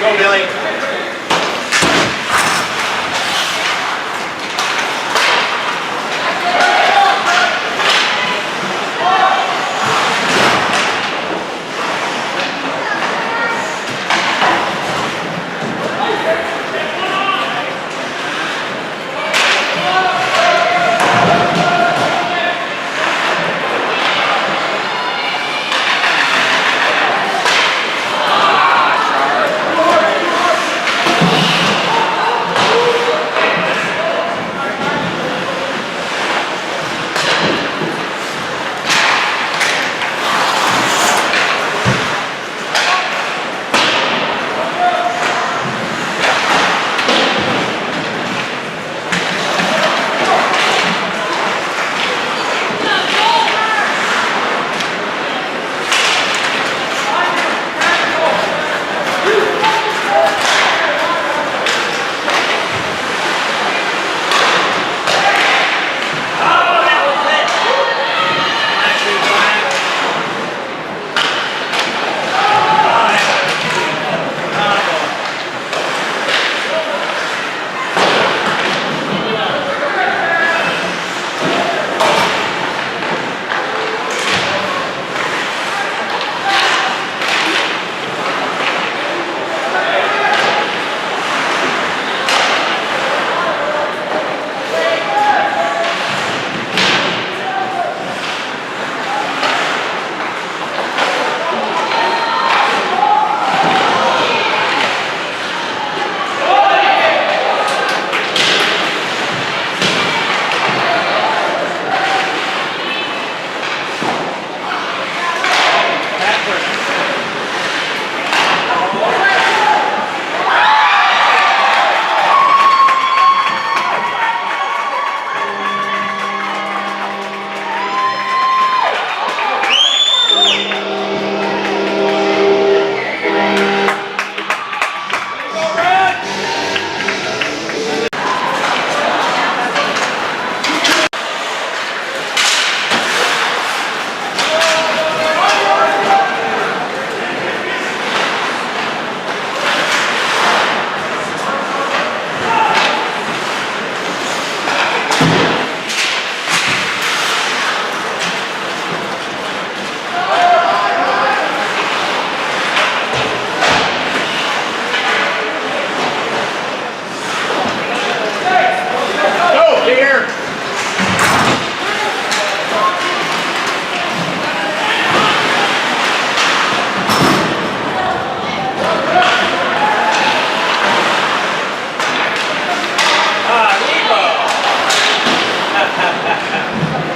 Go, Billy.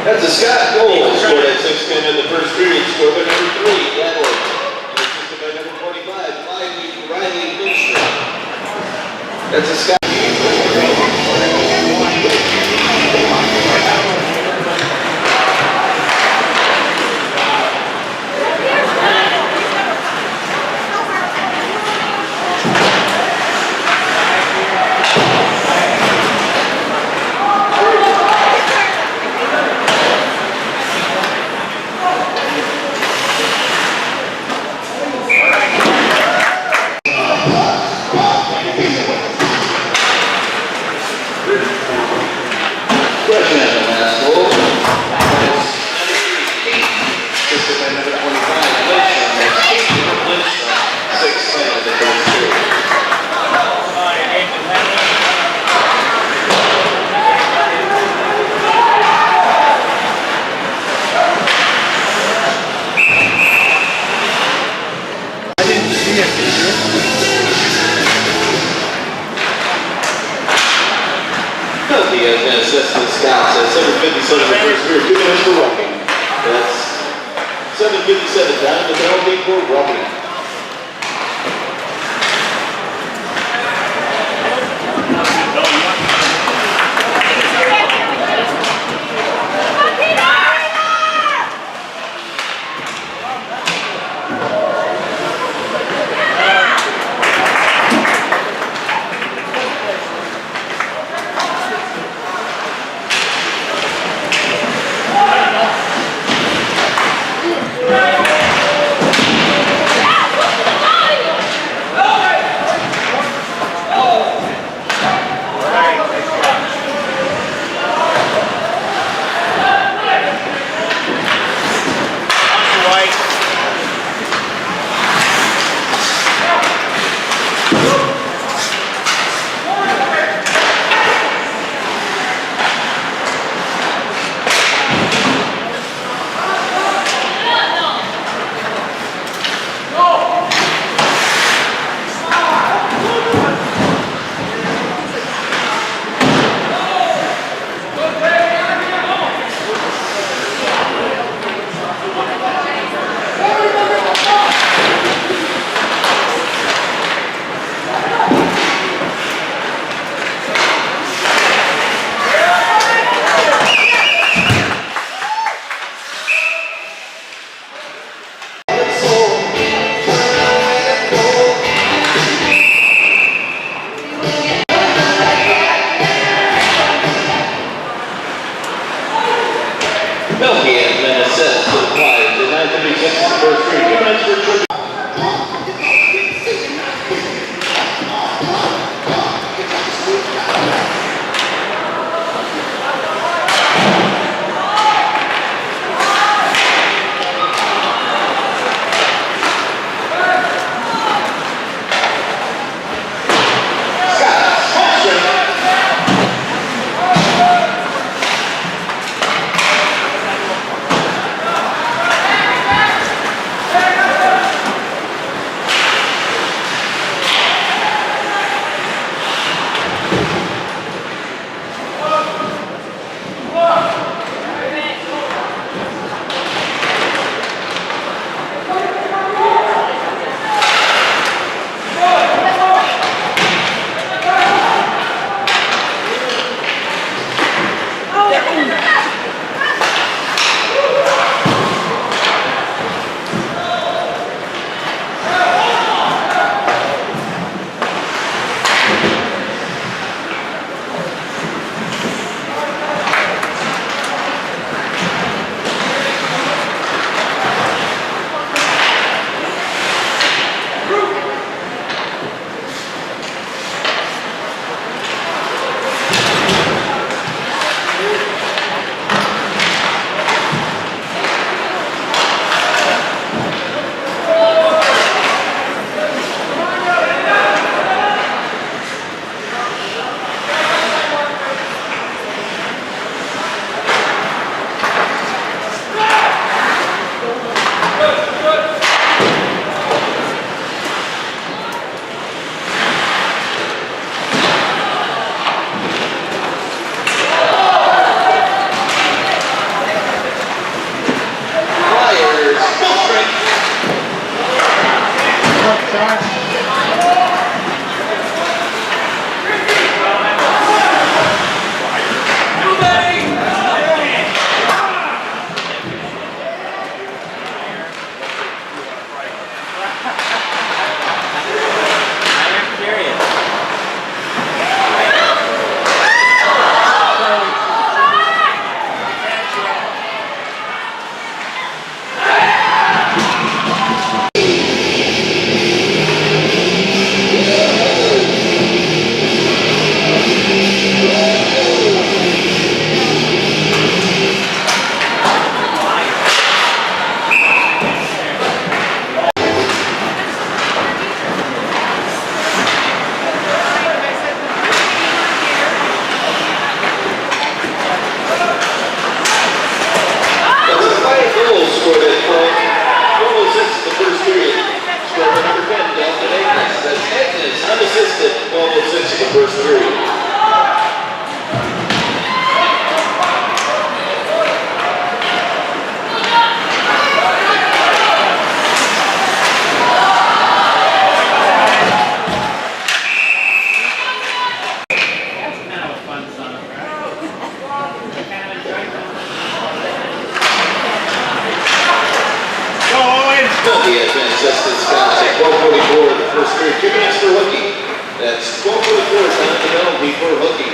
That's a Scott Gold scored at 6-10 in the first period. Scored by number 3, Gladwell. Assisted by number 45, Riley Lindstrom. That's a Scott. Assistant Scouts at 7:57 in the first period. 2 minutes for walking. That's 7:57 down to the penalty for walking. first period. Penalty has been assessed to Scott at 12:44 in the first period. 2 minutes for Hookie. That's 12:44 time the penalty for Hookie.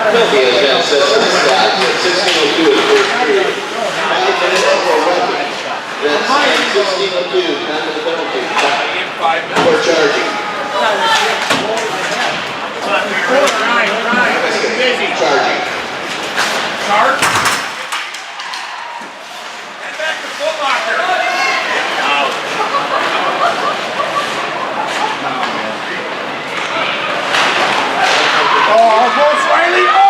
Penalty has been assessed to Scott at 16:02 in the first period. 5 minutes for a weapon. That's 16:02, time of the penalty. For charging. Charging. Charge. Head back to Foot Locker. Oh, Volts Riley! Oh!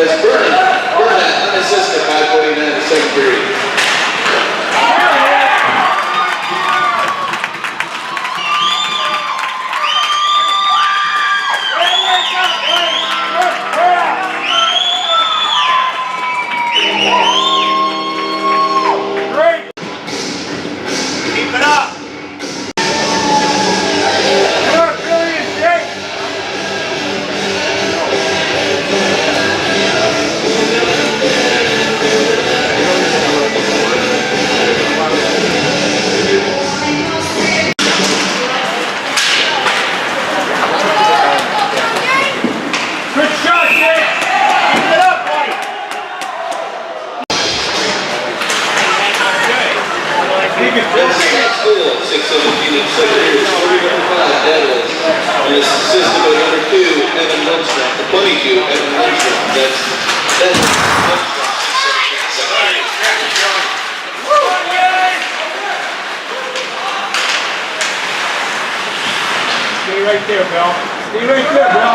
as Burnett unassisted 5:49 in the second period. School, 6:17 in the second period, 41-5 Devils. And it's assisted by number 2, Evan Lindstrom. The 22, Evan Lindstrom. That's Lindstrom. Stay right there, Bill. Stay right there, Bill.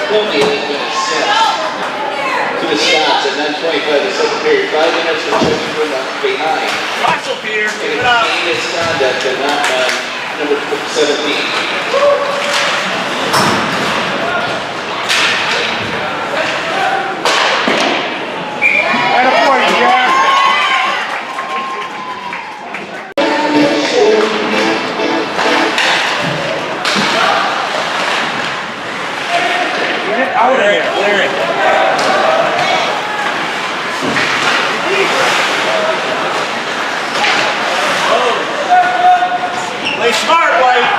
Columbia has been assessed to the Scots at 9:25 the second period. 5 minutes for checking from behind. Watch up here. And a key misconduct and not number 17. Out of here, Larry. Play smart, White.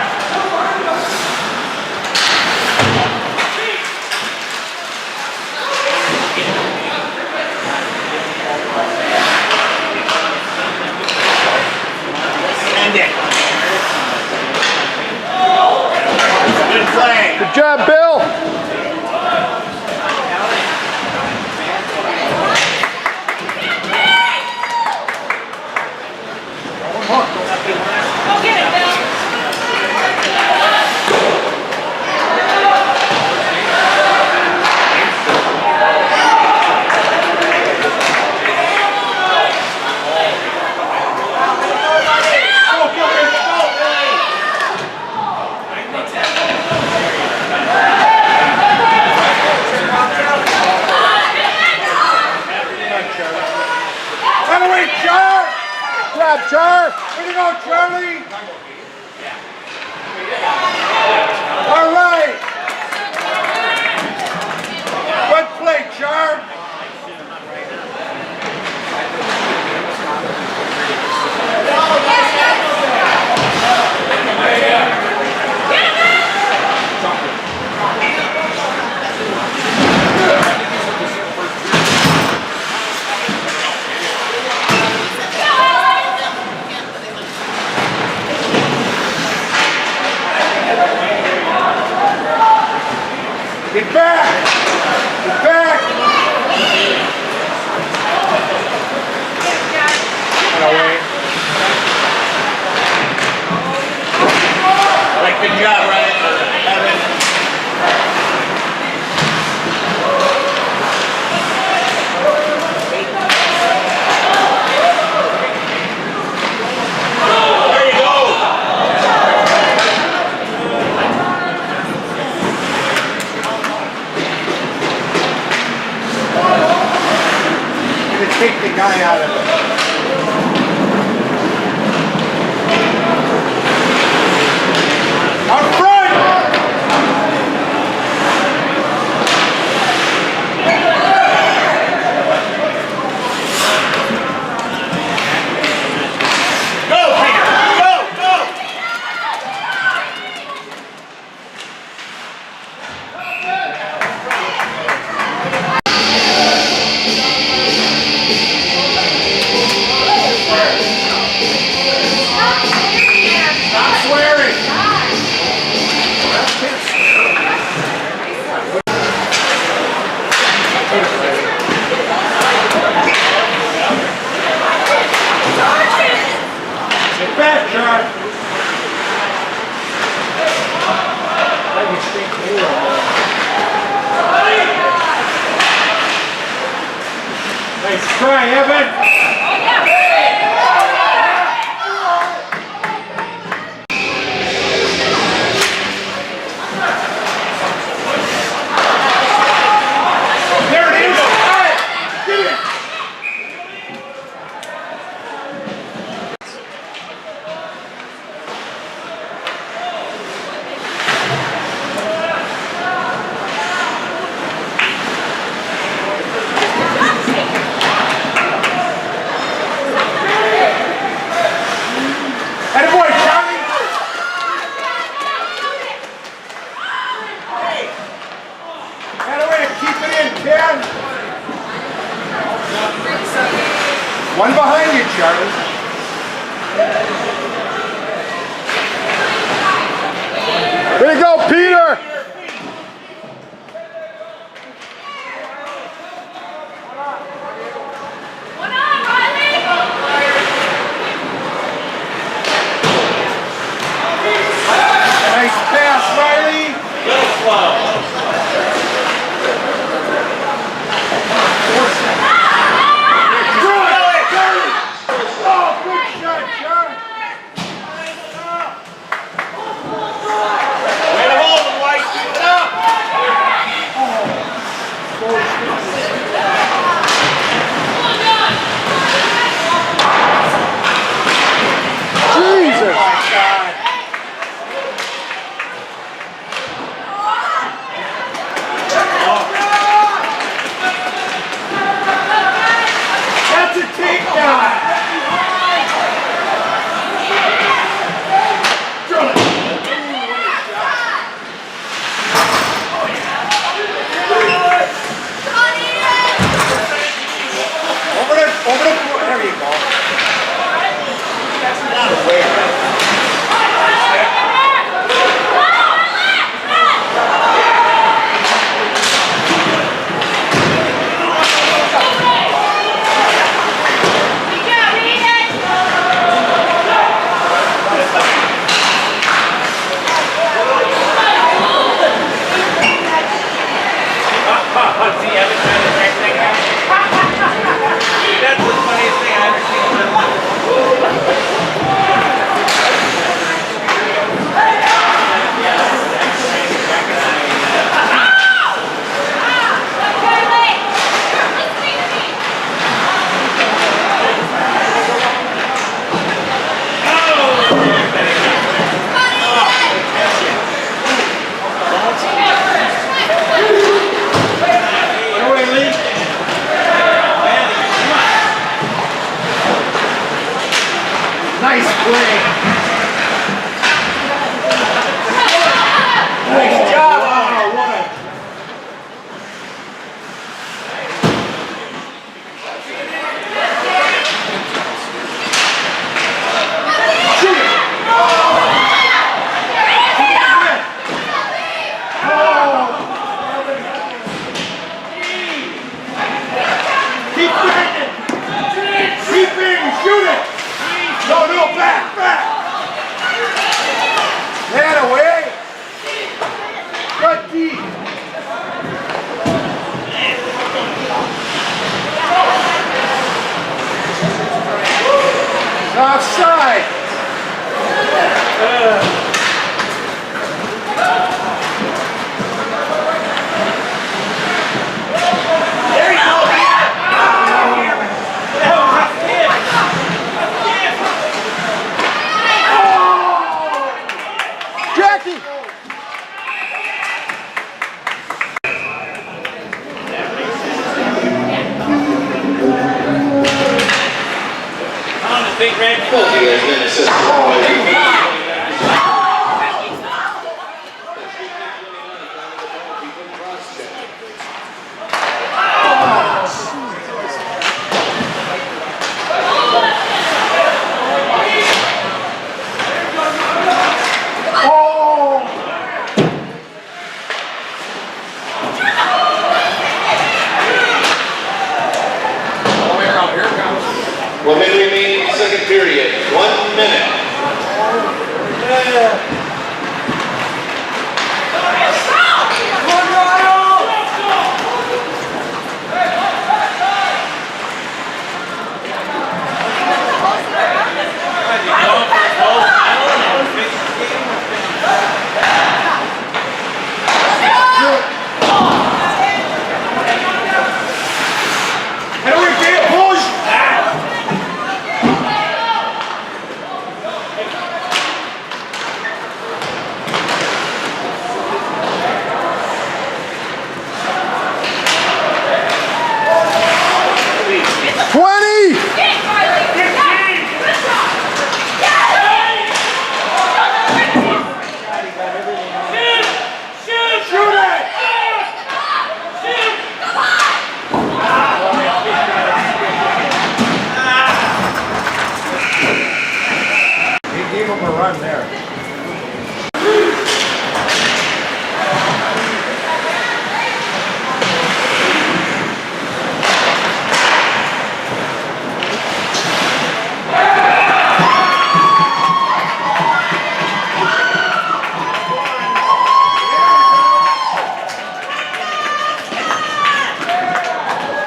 End it. Good play. Good job, Bill. Go get it, Bill. Char! Way to go, Charlie! All right! Good play, Char! Get back! Get back! Good job, Ryan. guy out of it. Out front! Stop swearing! Get back, Char! Nice try, Evan! There it is! All right, get it!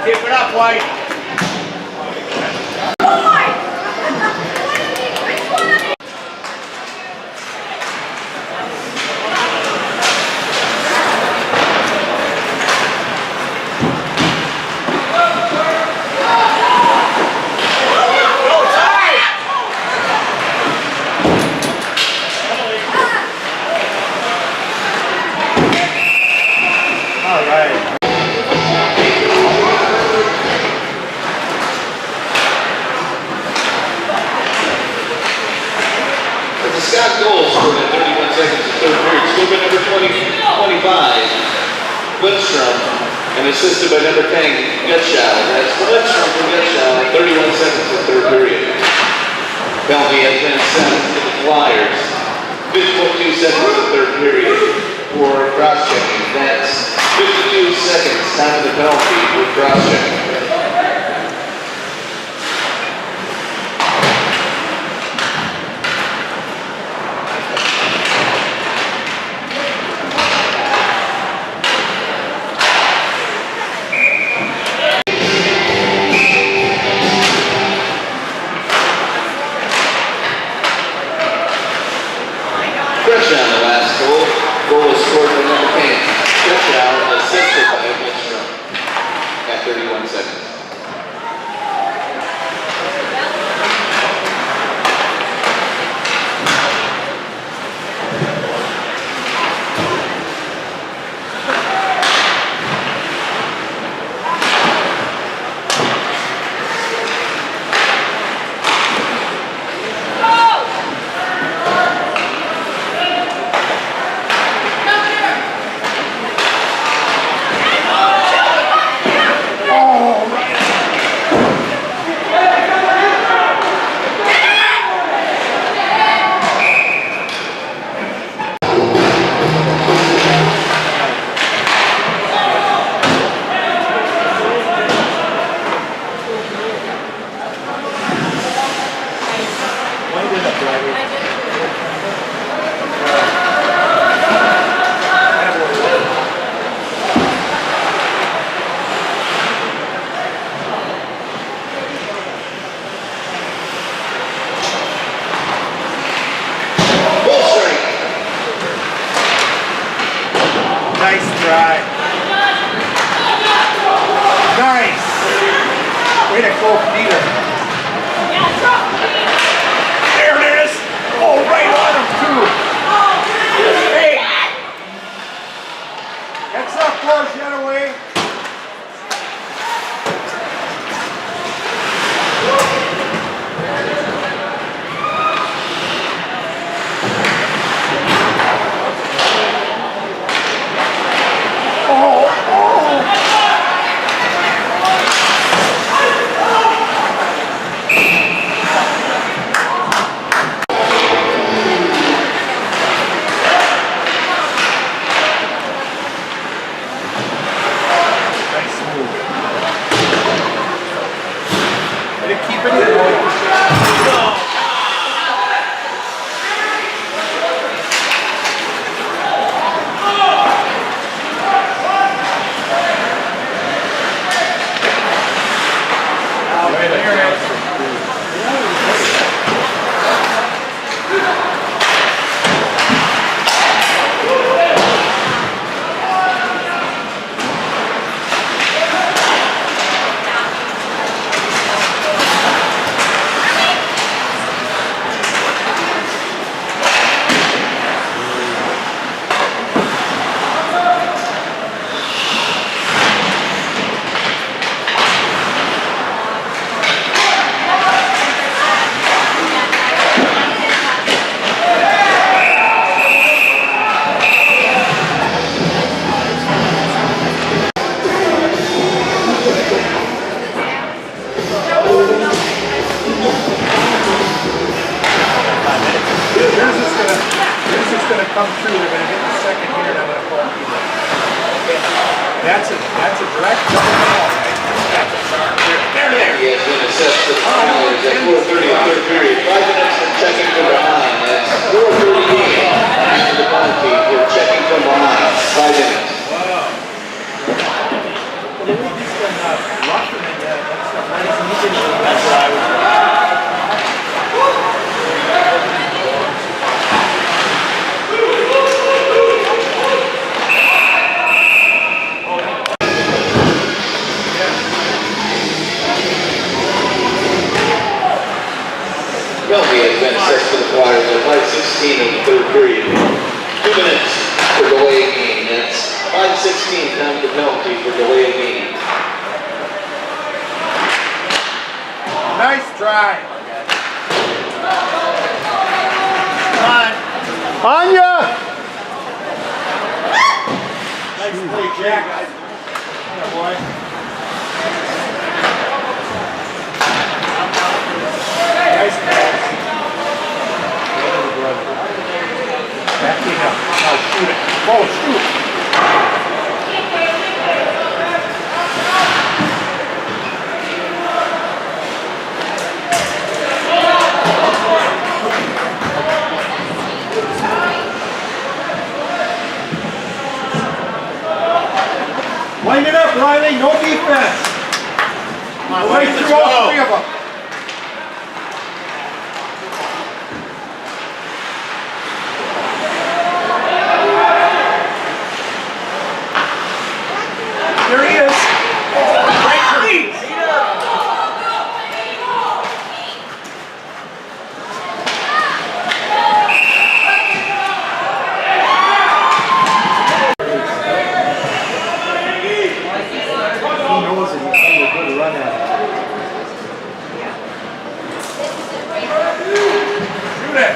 Keep it up, White. All right. Scott Gold scored in 31 seconds of third period. Scored by number 25, Lindstrom, and assisted by number 10, Gutschall. That's Lindstrom for Gutschall in 31 seconds of third period. Penalty has been sent to the Flyers. 52 seconds of third period for cross-checking. That's 52 seconds time of the penalty for cross-checking. Gutschall, the last goal. Goal was scored by number 10. Gutschall assisted by Lindstrom at 31 seconds. Nice try. Nice. Way to go, Peter. There it is. Oh, right on him, too. Hey. That's up, Forrest, the other way. gonna come through. They're gonna hit the second here, and I'm gonna call you. That's a direct double ball, right? That's a sharp. There. He has been assessed to the Flyers at 4:30 of third period. 5 minutes from checking from behind. That's 4:38. After the penalty for checking from behind. 5 minutes. Wow. He's been rushing in that. That's what I was. Penalty has been assessed to the Flyers at 5:16 of the third period. 2 minutes for delay of game. That's 5:16 time the penalty for delay of game. Nice try. Come on. Anya! Nice play, Jack. Atta boy. Nice pass. Backing up. Now shoot it. Oh, shoot. Line it up, Riley. No defense. Come on, right through all three of them. There he is. Right lead. He knows it. He's going to go to run at it. Shoot it.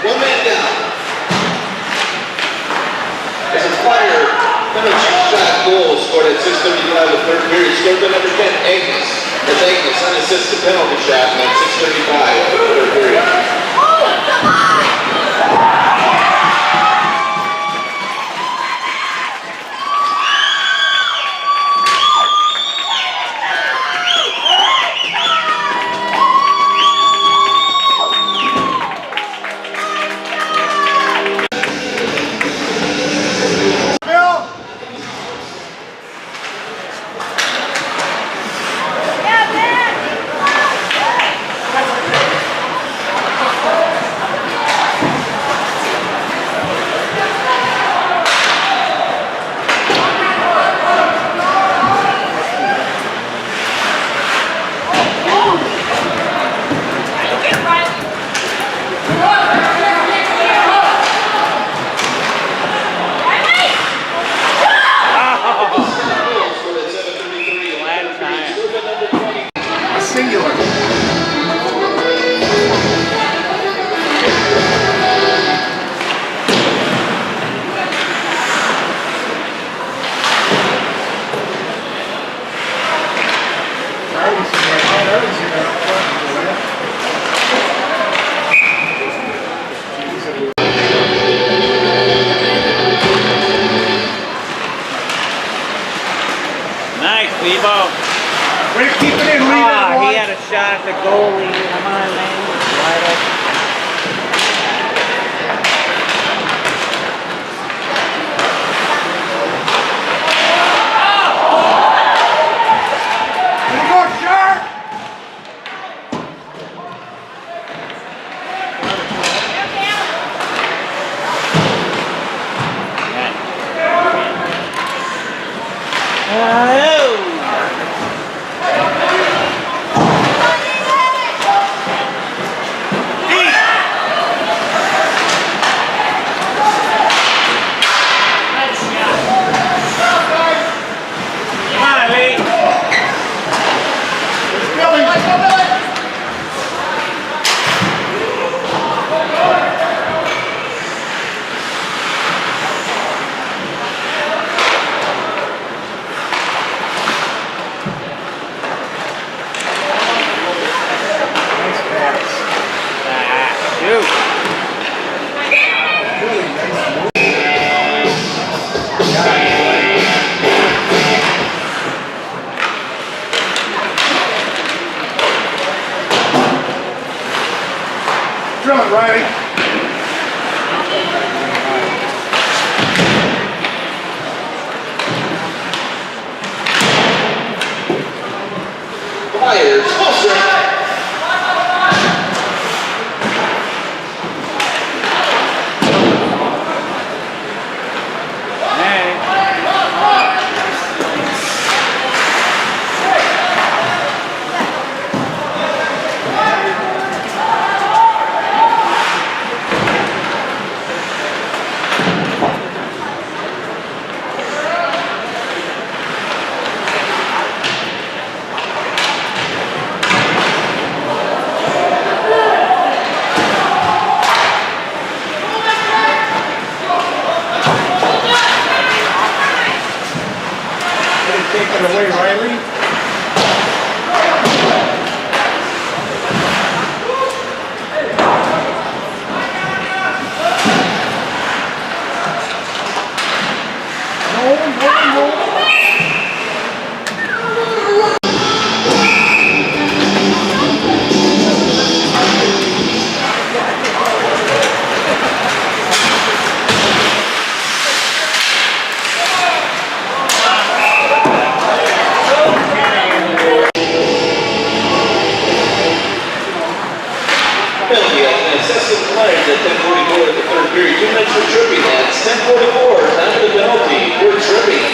One man down. As a Flyer penalty shot goal scored at 6:35 of the third period. Scored by number 10, Agnes. That's Agnes, unassisted penalty shot, and that's 6:35 of the third period. Bill. Scored at 7:33 of the third period. Scored by number 20. Singular. Nice, Bebo. Way to keep it in, lead it, He boy. had a shot at the goalie. Come on, man. Wide open. There you go, Sharp. Drill it, Riley. Myers, full strength. Take it away, Riley. Penalty as an excessive flags at 10:44 of the third period. 2 minutes for tripping. That's 10:44. Time for the penalty for tripping.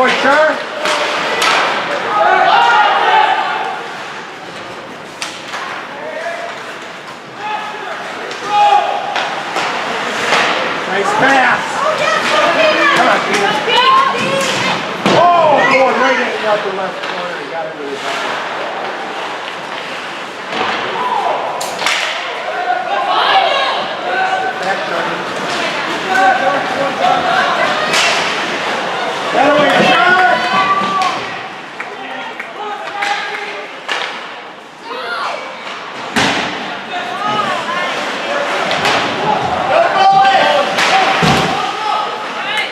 point, Char. Nice pass. Come on, Peter. Oh, going right in the upper left corner. He got into his hand. Back, Johnny. That way, Char.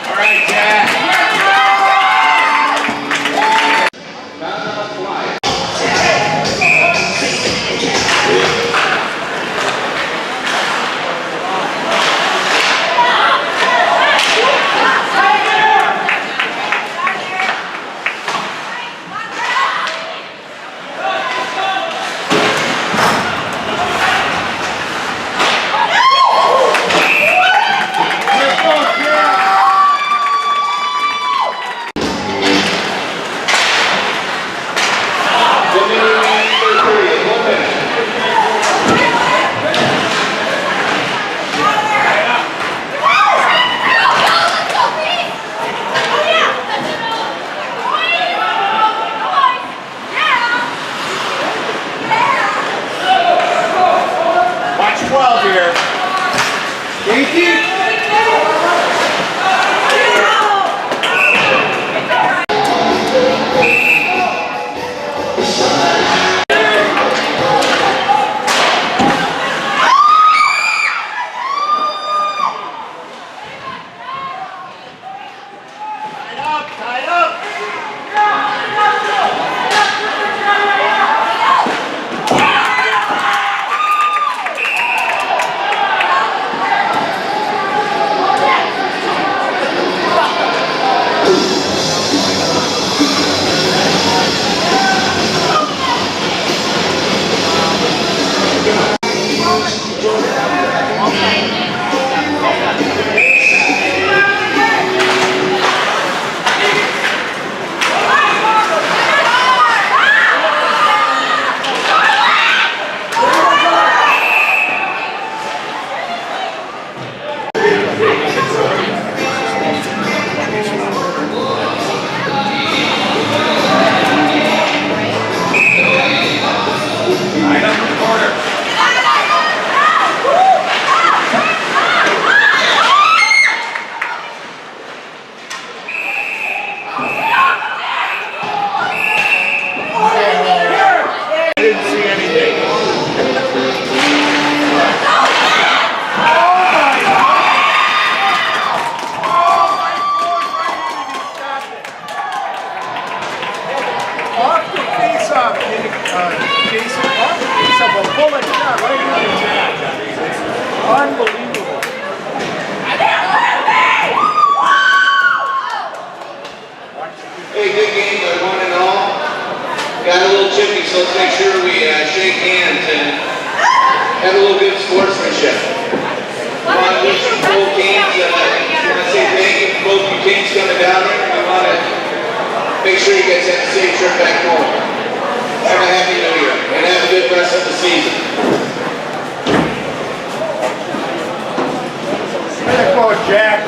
All right, Jack. Timeout flag. Watch 12 here. Casey? Right up the corner. I didn't see anything. Off the face off, Jason. Off the face off, a bullet shot right in the jack. Unbelievable. Hey, good game, but one and all. Got a little chippy, so let's make sure we shake hands and have a little good sportsmanship. I want to wish both teams, I want to say thank you for both you teams coming down here. We want to make sure you guys have a safe trip back home. Have a happy new year and have a good rest of the season. Way to go, Jack.